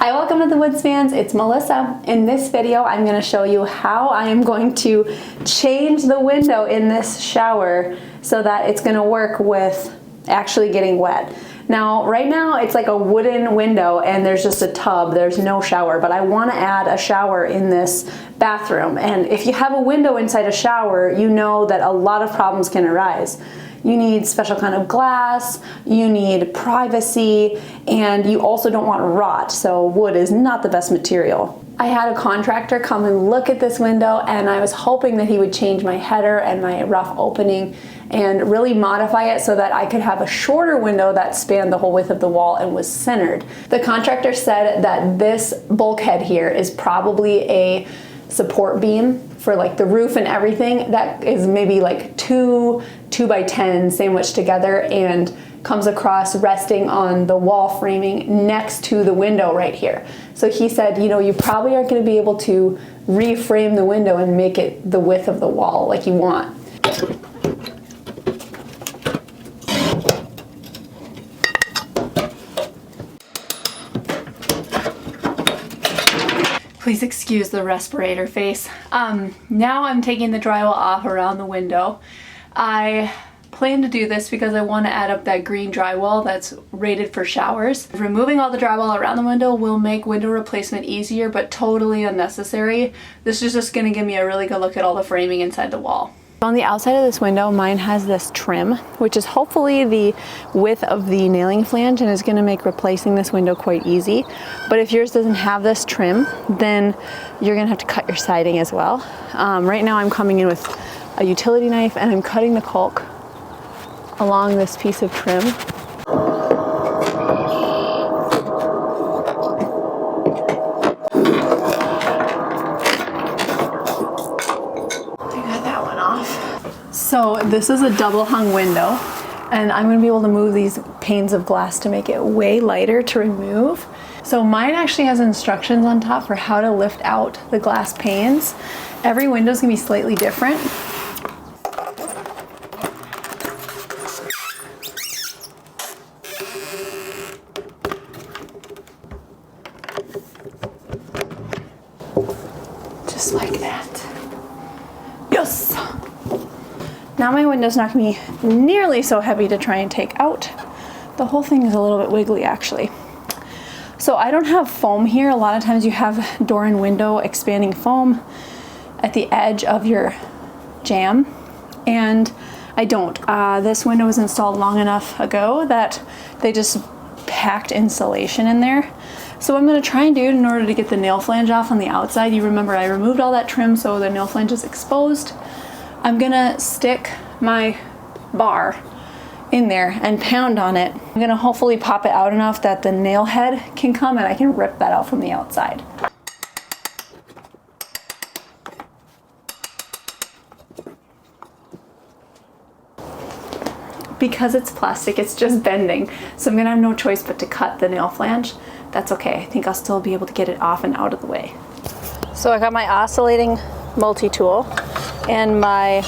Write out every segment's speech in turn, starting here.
Hi, welcome to the Woods Fans. It's Melissa. In this video, I'm going to show you how I am going to change the window in this shower so that it's going to work with actually getting wet. Now, right now it's like a wooden window and there's just a tub, there's no shower, but I want to add a shower in this bathroom. And if you have a window inside a shower, you know that a lot of problems can arise. You need special kind of glass, you need privacy, and you also don't want rot, so wood is not the best material. I had a contractor come and look at this window, and I was hoping that he would change my header and my rough opening and really modify it so that I could have a shorter window that spanned the whole width of the wall and was centered. The contractor said that this bulkhead here is probably a support beam for like the roof and everything that is maybe like two by 10 sandwiched together and comes across resting on the wall framing next to the window right here. So he said, you know, you probably aren't going to be able to reframe the window and make it the width of the wall like you want. Please excuse the respirator face. Now I'm taking the drywall off around the window. I plan to do this because I want to add up that green drywall that's rated for showers. Removing all the drywall around the window will make window replacement easier, but totally unnecessary. This is just going to give me a really good look at all the framing inside the wall. On the outside of this window, mine has this trim, which is hopefully the width of the nailing flange and is going to make replacing this window quite easy. But if yours doesn't have this trim, then you're going to have to cut your siding as well. Right now I'm coming in with a utility knife and I'm cutting the caulk along this piece of trim. So this is a double hung window and I'm going to be able to move these panes of glass to make it way lighter to remove. So mine actually has instructions on top for how to lift out the glass panes. Every window is going to be slightly different. Just like that. Yes! Now my window's not going to be nearly so heavy to try and take out. The whole thing is a little bit wiggly actually. So I don't have foam here. A lot of times you have door and window expanding foam at the edge of your jamb, and I don't. This window was installed long enough ago that they just packed insulation in there. So what I'm going to try and do in order to get the nail flange off on the outside, you remember I removed all that trim so the nail flange is exposed. I'm gonna stick my bar in there and pound on it. I'm gonna hopefully pop it out enough that the nail head can come and I can rip that out from the outside. Because it's plastic, it's just bending, so I'm gonna have no choice but to cut the nail flange. That's okay, I think I'll still be able to get it off and out of the way. So I got my oscillating multi-tool and my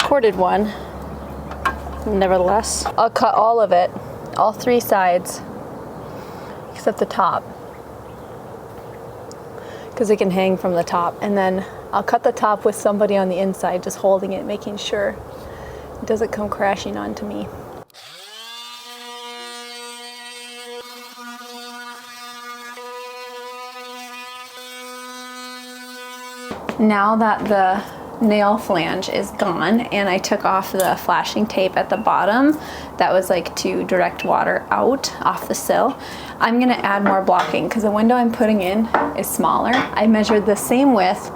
corded one. Nevertheless, I'll cut all of it, all three sides, except the top, because it can hang from the top. And then I'll cut the top with somebody on the inside, just holding it, making sure it doesn't come crashing onto me. Now that the nail flange is gone and I took off the flashing tape at the bottom that was like to direct water out off the sill, I'm gonna add more blocking because the window I'm putting in is smaller. I measured the same width,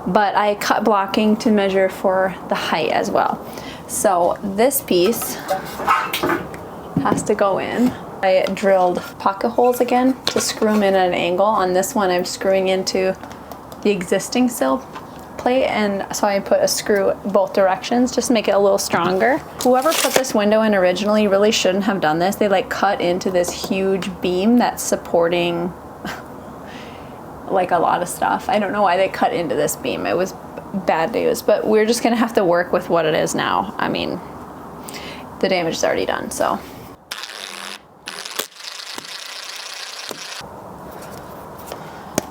but I cut blocking to measure for the height as well. So this piece has to go in. I drilled pocket holes again to screw them in at an angle. On this one I'm screwing into the existing sill plate, and so I put a screw both directions just to make it a little stronger. Whoever put this window in originally really shouldn't have done this. They like cut into this huge beam that's supporting like a lot of stuff. I don't know why they cut into this beam. It was bad news, but we're just gonna have to work with what it is now. I mean, the damage is already done, so.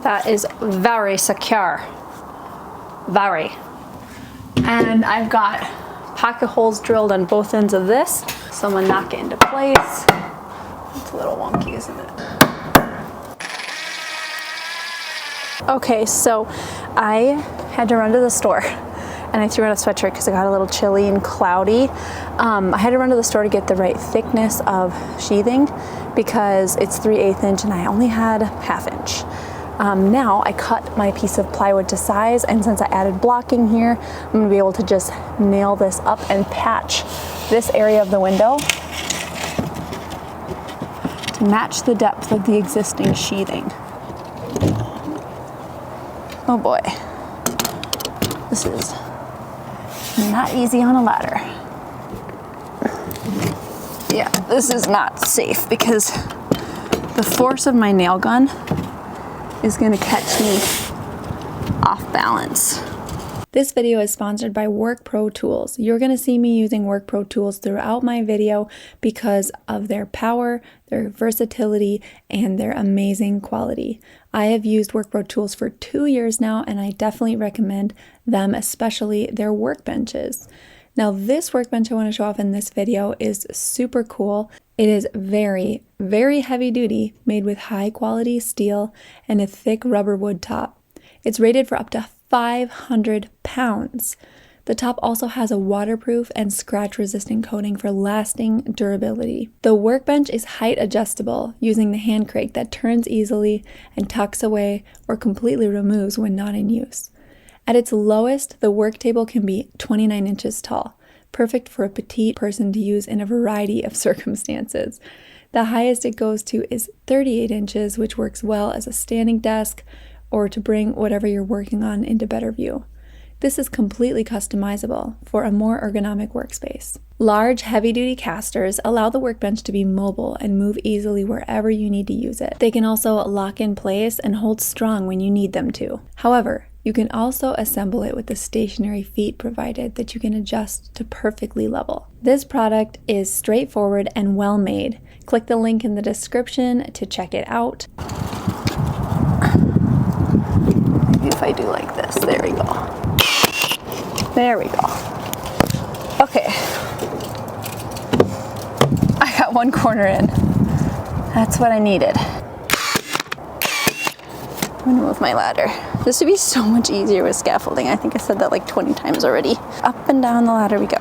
That is very secure. Very. And I've got pocket holes drilled on both ends of this, so I'm gonna knock it into place. It's a little wonky, isn't it? Okay, so I had to run to the store and I threw out a sweatshirt because it got a little chilly and cloudy. I had to run to the store to get the right thickness of sheathing because it's 3/8 inch and I only had 1/2 inch. Now I cut my piece of plywood to size, and since I added blocking here, I'm gonna be able to just nail this up and patch this area of the window to match the depth of the existing sheathing. Oh boy, this is not easy on a ladder. Yeah, this is not safe because the force of my nail gun is gonna catch me off balance. This video is sponsored by Work Pro Tools. You're gonna see me using Work Pro Tools throughout my video because of their power, their versatility, and their amazing quality. I have used Work Pro Tools for 2 years now, and I definitely recommend them, especially their workbenches. Now, this workbench I want to show off in this video is super cool. It is very, very heavy duty, made with high quality steel and a thick rubber wood top. It's rated for up to 500 pounds. The top also has a waterproof and scratch resistant coating for lasting durability. The workbench is height adjustable using the hand crank that turns easily and tucks away or completely removes when not in use. At its lowest, the work table can be 29 inches tall, perfect for a petite person to use in a variety of circumstances. The highest it goes to is 38 inches, which works well as a standing desk or to bring whatever you're working on into better view. This is completely customizable for a more ergonomic workspace. Large, heavy-duty casters allow the workbench to be mobile and move easily wherever you need to use it. They can also lock in place and hold strong when you need them to. However, you can also assemble it with the stationary feet provided that you can adjust to perfectly level. This product is straightforward and well made. Click the link in the description to check it out. Maybe if I do like this, there we go. There we go. Okay. I got one corner in. That's what I needed. I'm gonna move my ladder. This would be so much easier with scaffolding. I think I said that like 20 times already. Up and down the ladder we go.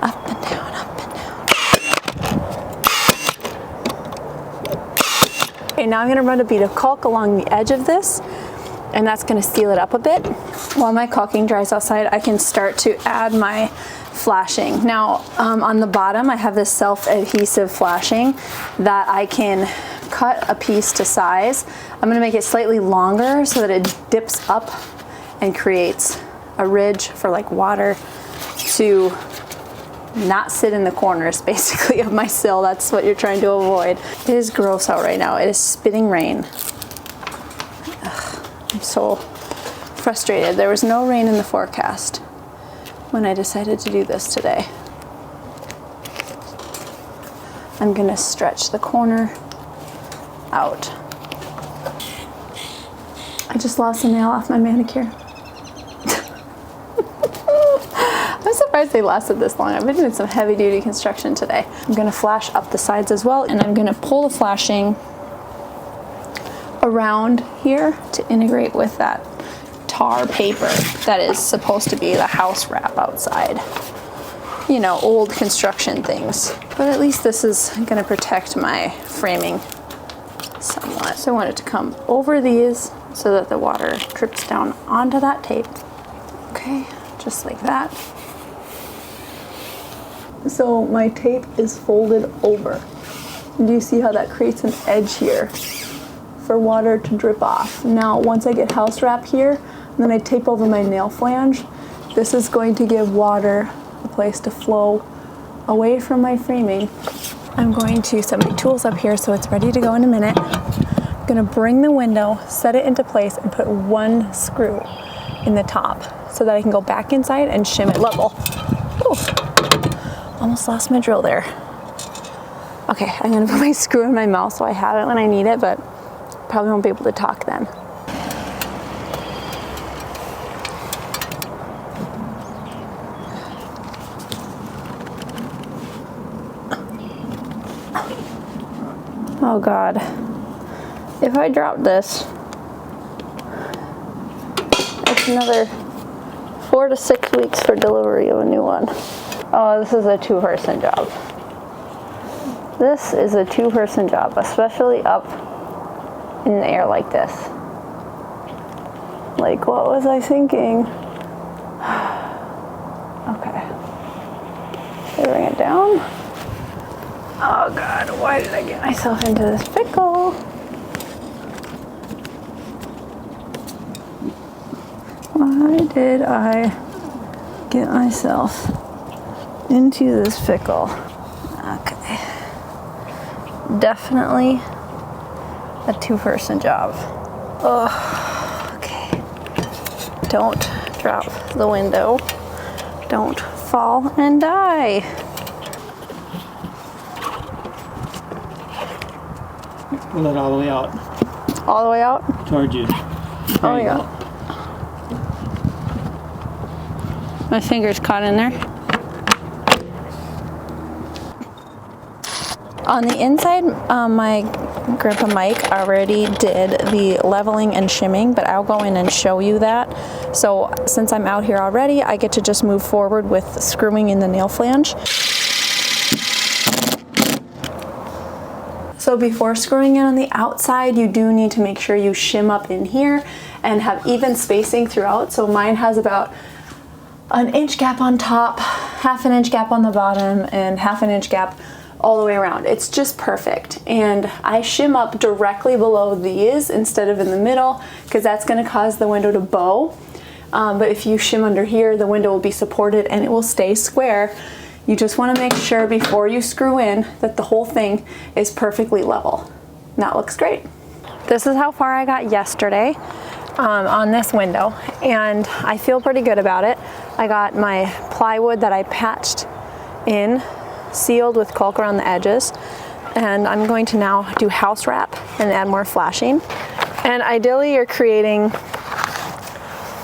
Up and down, up and down. Okay, now I'm gonna run a bead of caulk along the edge of this, and that's gonna seal it up a bit. While my caulking dries outside, I can start to add my flashing. Now, on the bottom, I have this self-adhesive flashing that I can cut a piece to size. I'm gonna make it slightly longer so that it dips up and creates a ridge for like water to not sit in the corners basically of my sill. That's what you're trying to avoid. It is gross out right now. It is spitting rain. Ugh, I'm so frustrated. There was no rain in the forecast when I decided to do this today. I'm gonna stretch the corner out. I just lost a nail off my manicure. I'm surprised they lasted this long. I've been doing some heavy duty construction today. I'm gonna flash up the sides as well, and I'm gonna pull the flashing around here to integrate with that tar paper that is supposed to be the house wrap outside. You know, old construction things. But at least this is gonna protect my framing somewhat. So I want it to come over these so that the water drips down onto that tape. Okay, just like that. So my tape is folded over. Do you see how that creates an edge here for water to drip off? Now, once I get house wrap here, then I tape over my nail flange. This is going to give water a place to flow away from my framing. I'm going to set my tools up here so it's ready to go in a minute. I'm gonna bring the window, set it into place, and put one screw in the top so that I can go back inside and shim it level. Ooh, almost lost my drill there. Okay, I'm gonna put my screw in my mouth so I have it when I need it, but probably won't be able to talk then. Oh God. If I drop this, it's another 4 to 6 weeks for delivery of a new one. Oh, this is a 2-person job. This is a 2-person job, especially up in the air like this. Like, what was I thinking? Okay. Bring it down. Oh God, why did I get myself into this pickle? Why did I get myself into this pickle? Okay. Definitely a 2-person job. Oh, okay. Don't drop the window. Don't fall and die. Pull it all the way out. All the way out? Towards you. Oh yeah. My finger's caught in there. On the inside, my Grandpa Mike already did the leveling and shimming, but I'll go in and show you that. So since I'm out here already, I get to just move forward with screwing in the nail flange. So before screwing in on the outside, you do need to make sure you shim up in here and have even spacing throughout. So mine has about an inch gap on top, 1/2 inch gap on the bottom, and 1/2 inch gap all the way around. It's just perfect. And I shim up directly below these instead of in the middle, because that's going to cause the window to bow. But if you shim under here, the window will be supported and it will stay square. You just want to make sure before you screw in that the whole thing is perfectly level. And that looks great. This is how far I got yesterday on this window, and I feel pretty good about it. I got my plywood that I patched in, sealed with caulk around the edges, and I'm going to now do house wrap and add more flashing. And ideally you're creating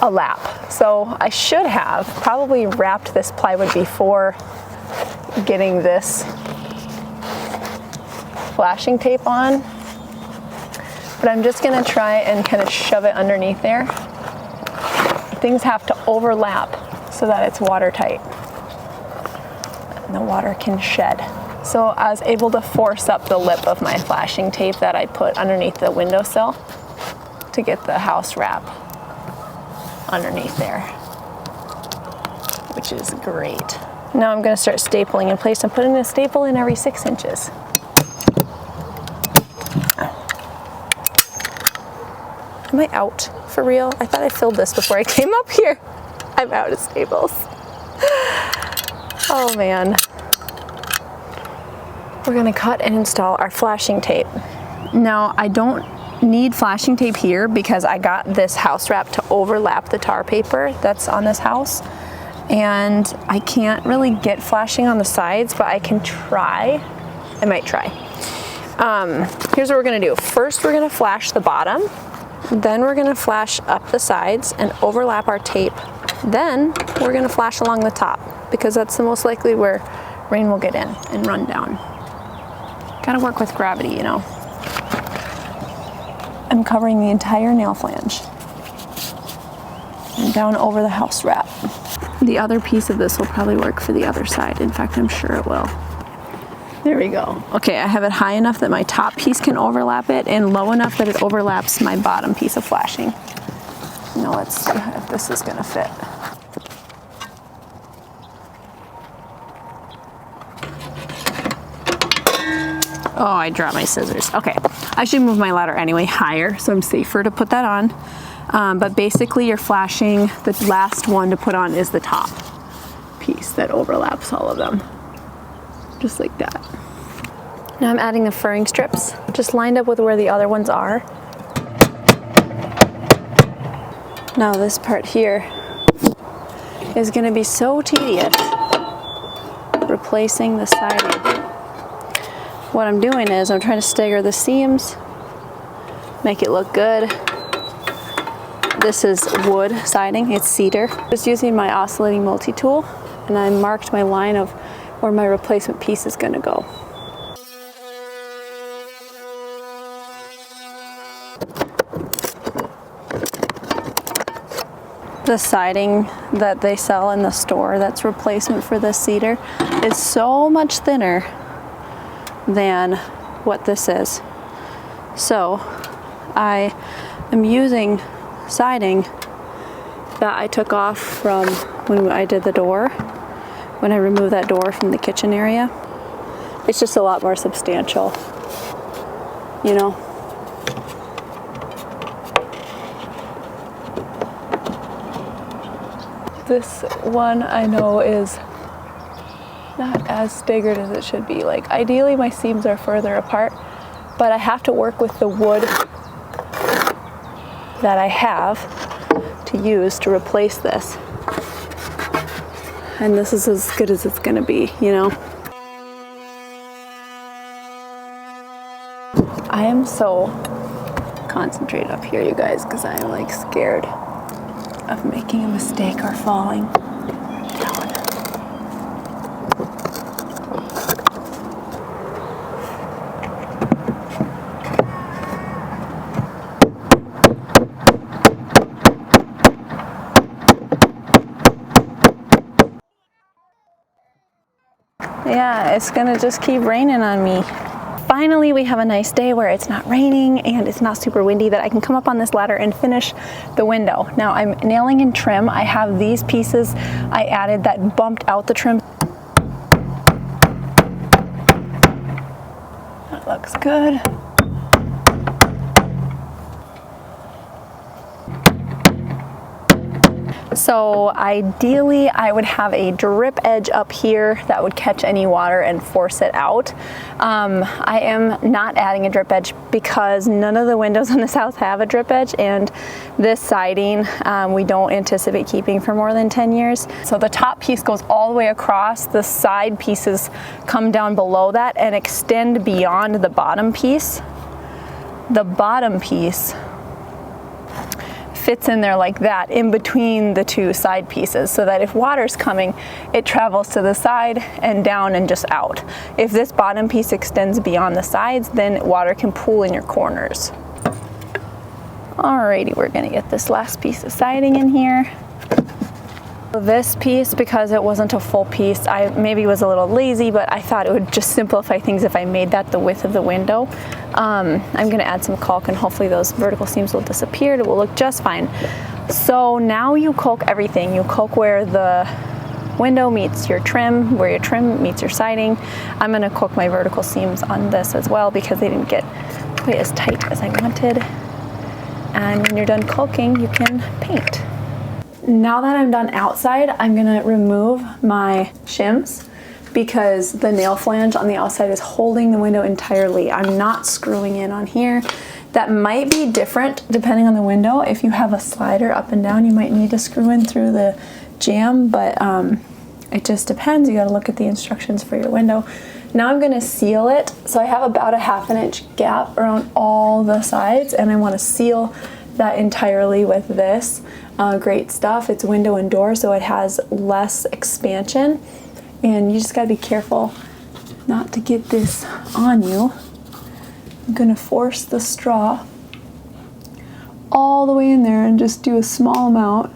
a lap. So I should have probably wrapped this plywood before getting this flashing tape on, but I'm just gonna try and kind of shove it underneath there. Things have to overlap so that it's watertight and the water can shed. So I was able to force up the lip of my flashing tape that I put underneath the windowsill to get the house wrap underneath there, which is great. Now I'm going to start stapling in place. I'm putting a staple in every 6 inches. Am I out for real? I thought I filled this before I came up here. I'm out of staples. Oh man. We're going to cut and install our flashing tape. Now I don't need flashing tape here because I got this house wrap to overlap the tar paper that's on this house, and I can't really get flashing on the sides, but I can try. I might try. Here's what we're gonna do. First we're gonna flash the bottom, then we're gonna flash up the sides and overlap our tape. Then we're gonna flash along the top because that's the most likely where rain will get in and run down. Gotta work with gravity, you know. I'm covering the entire nail flange and down over the house wrap. The other piece of this will probably work for the other side. In fact, I'm sure it will. There we go. Okay, I have it high enough that my top piece can overlap it and low enough that it overlaps my bottom piece of flashing. Now let's see if this is gonna fit. Oh, I dropped my scissors. Okay, I should move my ladder anyway higher so I'm safer to put that on. But basically you're flashing, the last one to put on is the top piece that overlaps all of them. Just like that. Now I'm adding the furring strips, just lined up with where the other ones are. Now this part here is gonna be so tedious, replacing the siding. What I'm doing is I'm trying to stagger the seams, make it look good. This is wood siding, it's cedar. Just using my oscillating multi-tool, and I marked my line of where my replacement piece is gonna go. The siding that they sell in the store that's replacement for this cedar is so much thinner than what this is. So I am using siding that I took off from when I did the door, when I removed that door from the kitchen area. It's just a lot more substantial, you know? This one I know is not as staggered as it should be. Like ideally my seams are further apart, but I have to work with the wood that I have to use to replace this. And this is as good as it's gonna be, you know? I am so concentrated up here, you guys, because I'm like scared of making a mistake or falling down. Yeah, it's gonna just keep raining on me. Finally, we have a nice day where it's not raining and it's not super windy that I can come up on this ladder and finish the window. Now I'm nailing in trim. I have these pieces I added that bumped out the trim. That looks good. So ideally I would have a drip edge up here that would catch any water and force it out. I am not adding a drip edge because none of the windows on this house have a drip edge, and this siding we don't anticipate keeping for more than 10 years. So the top piece goes all the way across, the side pieces come down below that and extend beyond the bottom piece. The bottom piece fits in there like that in between the two side pieces, so that if water's coming, it travels to the side and down and just out. If this bottom piece extends beyond the sides, then water can pool in your corners. Alrighty, we're gonna get this last piece of siding in here. This piece, because it wasn't a full piece, I maybe was a little lazy, but I thought it would just simplify things if I made that the width of the window. I'm gonna add some caulk and hopefully those vertical seams will disappear. It will look just fine. So now you caulk everything. You caulk where the window meets your trim, where your trim meets your siding. I'm gonna caulk my vertical seams on this as well because they didn't get quite as tight as I wanted. And when you're done caulking, you can paint. Now that I'm done outside, I'm gonna remove my shims because the nail flange on the outside is holding the window entirely. I'm not screwing in on here. That might be different depending on the window. If you have a slider up and down, you might need to screw in through the jamb, but it just depends. You gotta look at the instructions for your window. Now I'm gonna seal it. So I have about a 1/2 inch gap around all the sides, and I wanna seal that entirely with this. Great stuff. It's window and door, so it has less expansion. And you just gotta be careful not to get this on you. I'm gonna force the straw all the way in there and just do a small amount.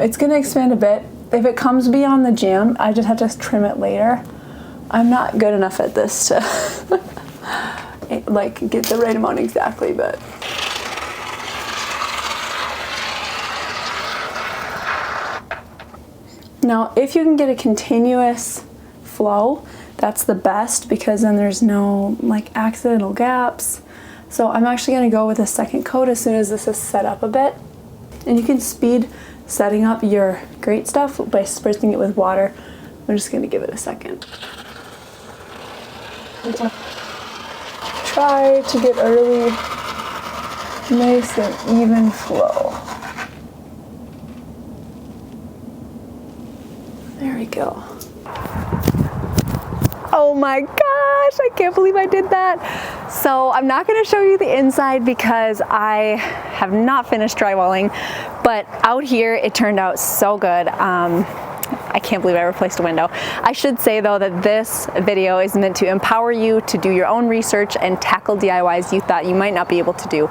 It's gonna expand a bit. If it comes beyond the jamb, I just have to trim it later. I'm not good enough at this to like get the right amount exactly, but now if you can get a continuous flow, that's the best because then there's no like accidental gaps. So I'm actually going to go with a second coat as soon as this is set up a bit. And you can speed setting up your great stuff by spritzing it with water. I'm just going to give it a second. Try to get a really nice and even flow. There we go. Oh my gosh, I can't believe I did that. So I'm not gonna show you the inside because I have not finished drywalling, but out here it turned out so good. I can't believe I replaced a window. I should say though that this video is meant to empower you to do your own research and tackle DIYs you thought you might not be able to do.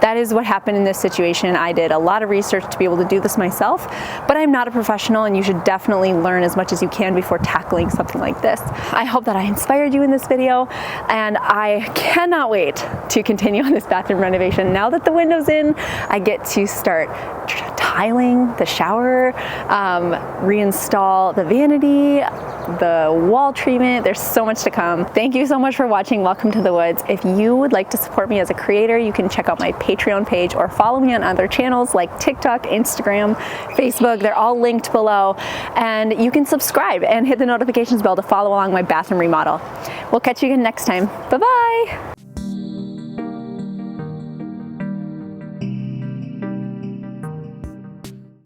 That is what happened in this situation. I did a lot of research to be able to do this myself, but I'm not a professional, and you should definitely learn as much as you can before tackling something like this. I hope that I inspired you in this video, and I cannot wait to continue on this bathroom renovation. Now that the window's in, I get to start tiling the shower, reinstall the vanity, the wall treatment. There's so much to come. Thank you so much for watching Welcome to the Woods. If you would like to support me as a creator, you can check out my Patreon page or follow me on other channels like TikTok, Instagram, Facebook. They're all linked below. And you can subscribe and hit the notifications bell to follow along my bathroom remodel. We'll catch you again next time. Bye-bye.